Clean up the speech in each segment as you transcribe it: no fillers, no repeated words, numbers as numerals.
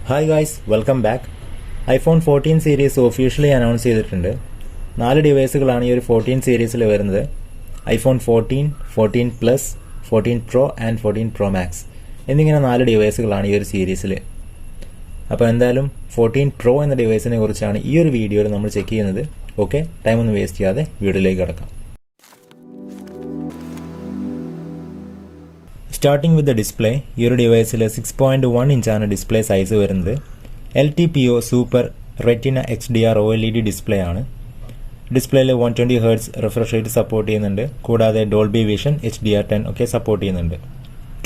Hi guys, welcome back. iPhone 14 series officially announced ചെയ്തിട്ടുണ്ട്. 4 ഡിവൈസുകളാണ് ഈ ഒരു 14 സീരീസിൽ വരുന്നത്. iPhone 14, 14 Plus, 14 Pro and 14 Pro Max എന്നിങ്ങനെ 4 ഡിവൈസുകളാണ് ഈ ഒരു സീരീസിൽ. അപ്പോൾ എന്തായാലും 14 Pro എന്ന ഡിവൈസിനെ കുറിച്ചാണ് ഈ ഒരു വീഡിയോയിൽ നമ്മൾ ചെക്ക് ചെയ്യുന്നത്. ഓക്കെ, ടൈം ഒന്നും വേസ്റ്റ് ചെയ്യാതെ വീഡിയോയിലേക്ക് കടക്കാം. സ്റ്റാർട്ടിംഗ് വിത്ത് ദ ഡിസ്പ്ലേ, ഈ ഒരു ഡിവൈസിൽ 6.1 ഇഞ്ചാണ് ഡിസ്പ്ലേ സൈസ് വരുന്നത്. LTPO super retina HDR OLED display ആണ്. ഡിസ്പ്ലേയിൽ 120 Hz റിഫ്രഷ് റേറ്റ് സപ്പോർട്ട് ചെയ്യുന്നുണ്ട്. കൂടാതെ ഡോൾബി വിഷൻ HDR10 ഒക്കെ സപ്പോർട്ട് ചെയ്യുന്നുണ്ട്.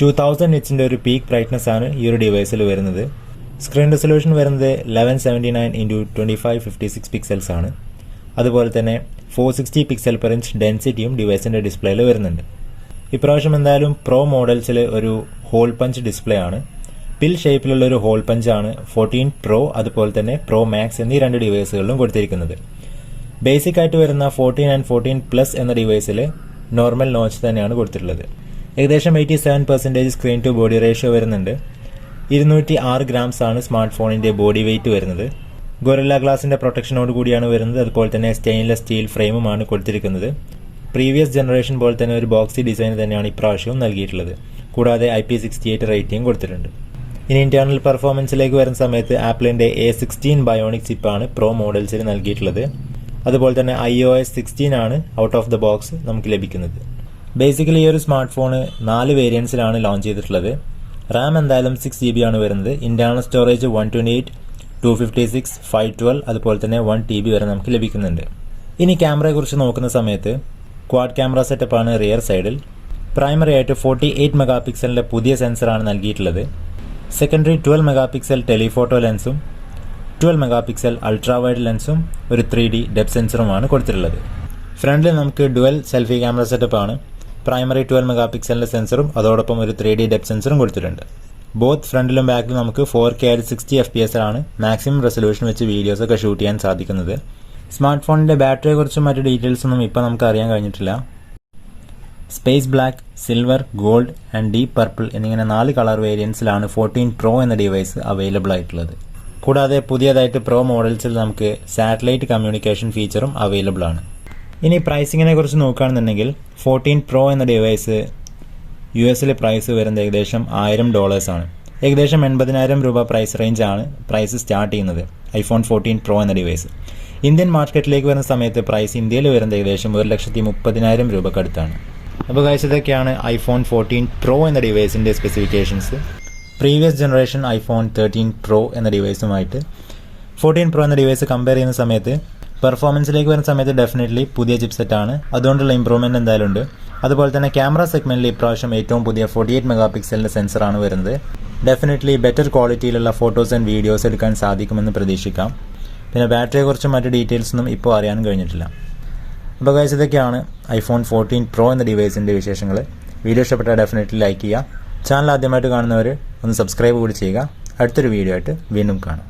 2000 nitsന്റെ ഒരു പീക്ക് ബ്രൈറ്റ്നസ് ആണ് ഈ ഒരു ഡിവൈസിൽ വരുന്നത്. സ്ക്രീൻ റെസൊല്യൂഷൻ വരുന്നത് 1179x2556 പിക്സൽസ് ആണ്. അതുപോലെ തന്നെ 460 പിക്സൽ പെർ ഇഞ്ച് ഡെൻസിറ്റിയും ഡിവൈസിന്റെ ഡിസ്പ്ലേയിൽ വരുന്നുണ്ട്. ഇപ്രാവശ്യം എന്തായാലും പ്രോ മോഡൽസിൽ ഒരു ഹോൾ പഞ്ച് ഡിസ്പ്ലേ ആണ്. പിൽ ഷേപ്പിലുള്ള ഒരു ഹോൾ പഞ്ചാണ് 14 Pro അതുപോലെ തന്നെ Pro Max എന്നീ രണ്ട് ഡിവൈസുകളിലും കൊടുത്തിരിക്കുന്നത്. ബേസിക് ആയിട്ട് വരുന്ന 14 ആൻഡ് 14 Plus എന്ന ഡിവൈസിൽ നോർമൽ നോച്ച് തന്നെയാണ് കൊടുത്തിട്ടുള്ളത്. ഏകദേശം 87% സ്ക്രീൻ ടു ബോഡി റേഷ്യോ വരുന്നുണ്ട്. 206 grams ആണ് സ്മാർട്ട് ഫോണിന്റെ ബോഡി വെയിറ്റ് വരുന്നത്. ഗൊറില്ല ഗ്ലാസിന്റെ പ്രൊട്ടക്ഷനോട് കൂടിയാണ് വരുന്നത്. അതുപോലെ തന്നെ സ്റ്റെയിൻലെസ് സ്റ്റീൽ ഫ്രെയിമുമാണ് കൊടുത്തിരിക്കുന്നത്. പ്രീവിയസ് ജനറേഷൻ പോലെ തന്നെ ഒരു ബോക്സി ഡിസൈൻ തന്നെയാണ് ഇപ്രാവശ്യവും നൽകിയിട്ടുള്ളത്. കൂടാതെ IP68 റേറ്റിംഗ് കൊടുത്തിട്ടുണ്ട്. ഇനി ഇന്റേണൽ പെർഫോമൻസിലേക്ക് വരുന്ന സമയത്ത് ആപ്പിളിന്റെ A16 ബയോണിക് ചിപ്പാണ് പ്രോ മോഡൽസിൽ നൽകിയിട്ടുള്ളത്. അതുപോലെ തന്നെ iOS 16 ആണ് ഔട്ട് ഓഫ് ദ ബോക്സ് നമുക്ക് ലഭിക്കുന്നത്. ബേസിക്കലി ഈ ഒരു സ്മാർട്ട് ഫോൺ 4 വേരിയൻസിലാണ് ലോഞ്ച് ചെയ്തിട്ടുള്ളത്. റാം എന്തായാലും 6GB ആണ് വരുന്നത്. ഇന്റേണൽ സ്റ്റോറേജ് 128, 256, 512 അതുപോലെ തന്നെ 1TB വരെ നമുക്ക് ലഭിക്കുന്നുണ്ട്. ഇനി ക്യാമറയെ കുറിച്ച് നോക്കുന്ന സമയത്ത് ക്വാഡ് ക്യാമറ സെറ്റപ്പാണ് റിയർ സൈഡിൽ. പ്രൈമറി ആയിട്ട് 48 മെഗാപിക്സലിന്റെ പുതിയ സെൻസറാണ് നൽകിയിട്ടുള്ളത്. സെക്കൻഡറി 12 മെഗാപിക്സൽ ടെലിഫോട്ടോ ലെൻസും 12 മെഗാപിക്സൽ അൾട്രാ വൈഡ് ലെൻസും ഒരു 3D ഡെപ്ത് സെൻസറുമാണ് കൊടുത്തിട്ടുള്ളത്. ഫ്രണ്ടിൽ നമുക്ക് ഡുവൽ സെൽഫി ക്യാമറ സെറ്റപ്പാണ്. പ്രൈമറി 12 മെഗാപിക്സലിന്റെ സെൻസറും അതോടൊപ്പം ഒരു 3D ഡെപ്ത് സെൻസറും കൊടുത്തിട്ടുണ്ട്. ബോത്ത് ഫ്രണ്ടിലും ബാക്കിലും നമുക്ക് 4K 60 FPS ആണ് മാക്സിമം റെസൊല്യൂഷൻ വെച്ച് വീഡിയോസ് ഒക്കെ ഷൂട്ട് ചെയ്യാൻ സാധിക്കുന്നത്. സ്മാർട്ട് ഫോണിന്റെ ബാറ്ററിയെ കുറിച്ചും മറ്റു ഡീറ്റെയിൽസ് ഒന്നും ഇപ്പോൾ നമുക്ക് അറിയാൻ കഴിഞ്ഞിട്ടില്ല. Space black, silver, gold and deep purple എന്നിങ്ങനെ 4 കളർ വേരിയൻസിലാണ് 14 Pro എന്ന ഡിവൈസ് അവൈലബിൾ ആയിട്ടുള്ളത്. കൂടാതെ പുതിയതായിട്ട് പ്രോ മോഡൽസിൽ നമുക്ക് സാറ്റലൈറ്റ് കമ്മ്യൂണിക്കേഷൻ ഫീച്ചറും അവൈലബിൾ ആണ്. ഇനി പ്രൈസിങ്ങിനെ കുറിച്ച് നോക്കുകയാണെന്നുണ്ടെങ്കിൽ 14 Pro എന്ന ഡിവൈസ് US പ്രൈസ് വരുന്നത് ഏകദേശം $1000 ആണ്. ഏകദേശം 80,000 രൂപ പ്രൈസ് റേഞ്ച് ആണ് പ്രൈസ് സ്റ്റാർട്ട് ചെയ്യുന്നത് iPhone 14 Pro എന്ന ഡിവൈസ്. ഇന്ത്യൻ മാർക്കറ്റിലേക്ക് വരുന്ന സമയത്ത് പ്രൈസ് ഇന്ത്യയിൽ വരുന്നത് ഏകദേശം 1,30,000 രൂപക്കടുത്താണ്. അപ്പോൾ ഗൈസ്, ഇതൊക്കെയാണ് iPhone 14 Pro എന്ന ഡിവൈസിൻ്റെ specifications. Previous generation iPhone 13 Pro എന്ന ഡിവൈസുമായിട്ട് 14 Pro എന്ന ഡിവൈസ് കമ്പയർ ചെയ്യുന്ന സമയത്ത് പെർഫോമൻസിലേക്ക് വരുന്ന സമയത്ത് ഡെഫിനറ്റ്ലി പുതിയ ചിപ്സെറ്റാണ്. അതുകൊണ്ടുള്ള ഇംപ്രൂവ്മെൻറ്റ് എന്തായാലും ഉണ്ട്. അതുപോലെ തന്നെ ക്യാമറ സെഗ്മെൻറ്റിൽ ഇപ്രാവശ്യം ഏറ്റവും പുതിയ 48 മെഗാപിക്സലിൻ്റെ സെൻസറാണ് വരുന്നത്. ഡെഫിനറ്റ്ലി ബെറ്റർ ക്വാളിറ്റിയിലുള്ള ഫോട്ടോസ് ആൻഡ് വീഡിയോസ് എടുക്കാൻ സാധിക്കുമെന്ന് പ്രതീക്ഷിക്കാം. പിന്നെ ബാറ്ററിയെക്കുറിച്ചും മറ്റ് ഡീറ്റെയിൽസൊന്നും ഇപ്പോൾ അറിയാൻ കഴിഞ്ഞിട്ടില്ല. അപ്പോൾ ഗൈസ്, ഇതൊക്കെയാണ് iPhone 14 Pro എന്ന ഡിവൈസിൻ്റെ വിശേഷങ്ങൾ. വീഡിയോ ഇഷ്ടപ്പെട്ടാൽ ഡെഫിനറ്റ്ലി ലൈക്ക് ചെയ്യുക. ചാനൽ ആദ്യമായിട്ട് കാണുന്നവർ ഒന്ന് സബ്സ്ക്രൈബ് കൂടി ചെയ്യുക. അടുത്തൊരു വീഡിയോ ആയിട്ട് വീണ്ടും കാണാം.